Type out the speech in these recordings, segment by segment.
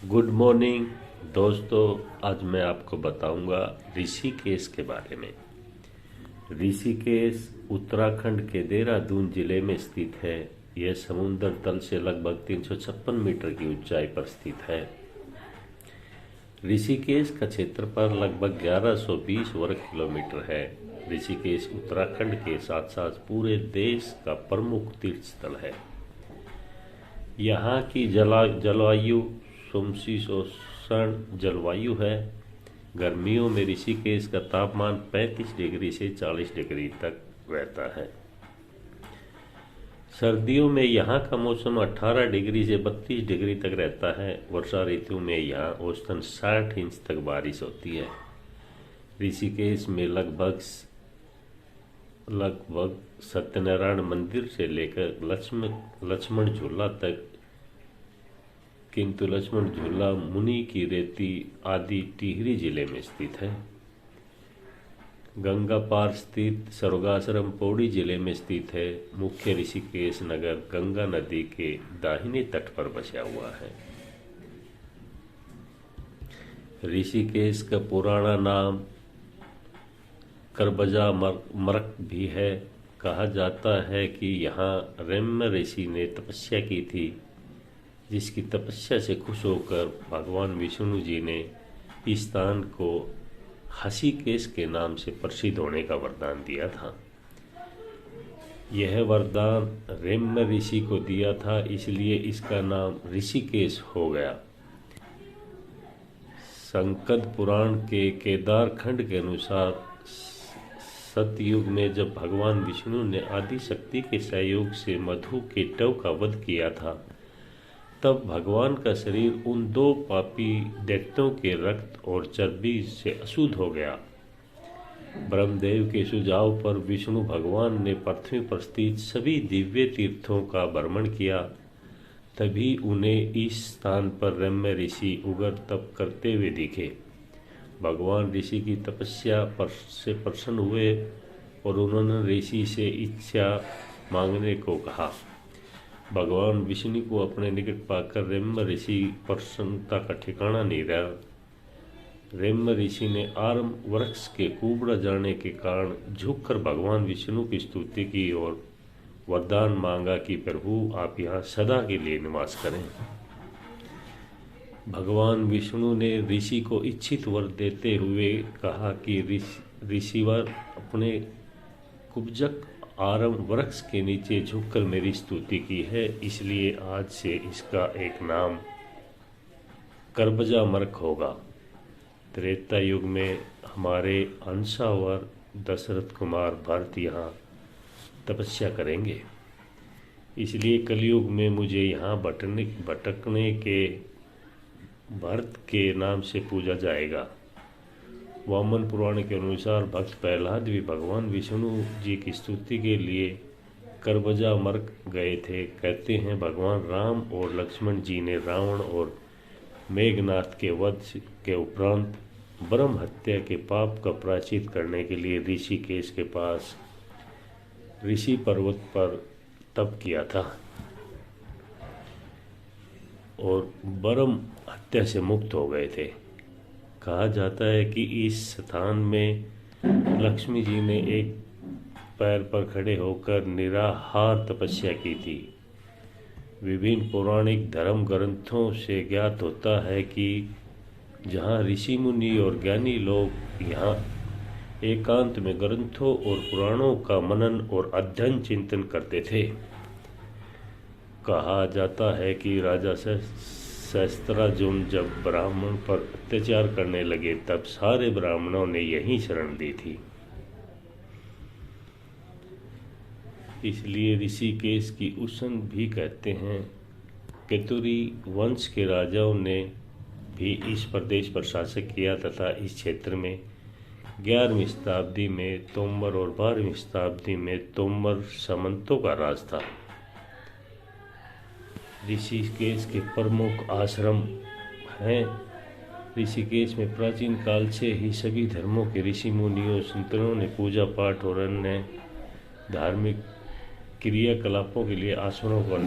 Good morning दोस्तों। आज मैं आपको बताऊंगा ऋषिकेश के बारे में। ऋषिकेश उत्तराखंड के देहरादून जिले में स्थित है। यह समुद्र तल से लगभग 356 मीटर की ऊंचाई पर स्थित है। ऋषिकेश का क्षेत्रफल लगभग 1120 वर्ग किलोमीटर है। ऋषिकेश उत्तराखंड के साथ साथ पूरे देश का प्रमुख तीर्थ स्थल है। यहाँ की जलवायु समशीतोष्ण जलवायु है। गर्मियों में ऋषिकेश का तापमान 35 डिग्री से 40 डिग्री तक रहता है। सर्दियों में यहाँ का मौसम 18 डिग्री से 32 डिग्री तक रहता है। वर्षा ऋतु में यहाँ औसतन 60 इंच तक बारिश होती है। ऋषिकेश में लगभग सत्यनारायण मंदिर से लेकर लक्ष्मण झूला तक, किंतु लक्ष्मण झूला मुनि की रेती आदि टिहरी जिले में स्थित है। गंगा पार स्थित स्वर्गाश्रम पौड़ी जिले में स्थित है। मुख्य ऋषिकेश नगर गंगा नदी के दाहिने तट पर बसा हुआ है। ऋषिकेश का पुराना नाम करबजा मरक भी है। कहा जाता है कि यहाँ रम्य ऋषि ने तपस्या की थी, जिसकी तपस्या से खुश होकर भगवान विष्णु जी ने इस स्थान को ऋषिकेश के नाम से प्रसिद्ध होने का वरदान दिया था। यह वरदान रम्य ऋषि को दिया था, इसलिए इसका नाम ऋषिकेश हो गया। संकद पुराण के केदार खंड के अनुसार सतयुग में जब भगवान विष्णु ने आदि शक्ति के सहयोग से मधु के टव का वध किया था, तब भगवान का शरीर उन दो पापी दैत्यों के रक्त और चर्बी से अशुद्ध हो गया। ब्रह्मदेव के सुझाव पर विष्णु भगवान ने पृथ्वी पर स्थित सभी दिव्य तीर्थों का भ्रमण किया। तभी उन्हें इस स्थान पर रम्य ऋषि उग्र तप करते हुए दिखे। भगवान ऋषि की तपस्या से प्रसन्न हुए और उन्होंने ऋषि से इच्छा मांगने को कहा। भगवान विष्णु को अपने निकट पाकर रम्य ऋषि प्रसन्नता का ठिकाना नहीं रहा। रम्य ऋषि ने आर्म वृक्ष के कुबड़ा जाने के कारण झुककर भगवान विष्णु की स्तुति की और वरदान मांगा कि प्रभु आप यहाँ सदा के लिए निवास करें। भगवान विष्णु ने ऋषि को इच्छित वर देते हुए कहा कि ऋषिवर अपने कुब्जक आरम वृक्ष के नीचे झुककर मेरी स्तुति की है, इसलिए आज से इसका एक नाम करबजा मरक होगा। त्रेता युग में हमारे अंशावर दशरथ कुमार भरत यहाँ तपस्या करेंगे, इसलिए कलयुग में मुझे यहाँ भटकने के भरत के नाम से पूजा जाएगा। वामन पुराण के अनुसार भक्त प्रहलाद भी भगवान विष्णु जी की स्तुति के लिए करबजा मरक गए थे। कहते हैं भगवान राम और लक्ष्मण जी ने रावण और मेघनाथ के वध के उपरांत ब्रह्म हत्या के पाप का प्रायश्चित करने के लिए ऋषिकेश के पास ऋषि पर्वत पर तप किया था और ब्रह्म हत्या से मुक्त हो गए थे। कहा जाता है कि इस स्थान में लक्ष्मी जी ने एक पैर पर खड़े होकर निराहार तपस्या की थी। विभिन्न पौराणिक धर्म ग्रंथों से ज्ञात होता है कि जहाँ ऋषि मुनि और ज्ञानी लोग यहाँ एकांत में ग्रंथों और पुराणों का मनन और अध्ययन चिंतन करते थे। कहा जाता है कि राजा सहस्त्रार्जुन जब ब्राह्मण पर अत्याचार करने लगे, तब सारे ब्राह्मणों ने यही शरण दी थी। इसलिए ऋषिकेश की उसन भी कहते हैं। केतुरी वंश के राजाओं ने भी इस प्रदेश पर शासन किया तथा इस क्षेत्र में 11वीं शताब्दी में तोमर और 12वीं शताब्दी में तोमर सामंतों का राज था। ऋषिकेश के प्रमुख आश्रम हैं। ऋषिकेश में प्राचीन काल से ही सभी धर्मों के ऋषि मुनियों संतों ने पूजा पाठ और अन्य धार्मिक क्रियाकलापों के लिए आश्रमों का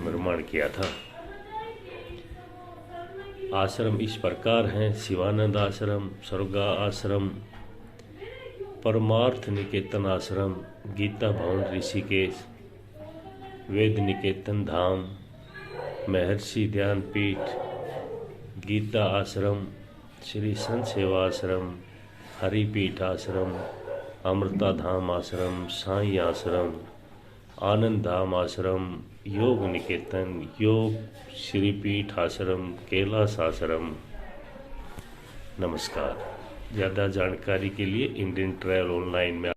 निर्माण किया था। आश्रम इस प्रकार हैं: शिवानंद आश्रम, स्वर्गा आश्रम, परमार्थ निकेतन आश्रम, गीता भवन ऋषिकेश, वेद निकेतन धाम, महर्षि ध्यानपीठ, गीता आश्रम, श्री संत सेवा आश्रम, हरिपीठ आश्रम, अमृता धाम आश्रम, साईं आश्रम, आनंद धाम आश्रम, योग निकेतन, योग श्रीपीठ आश्रम, कैलाश आश्रम। नमस्कार। ज़्यादा जानकारी के लिए इंडियन ट्रैवल ऑनलाइन में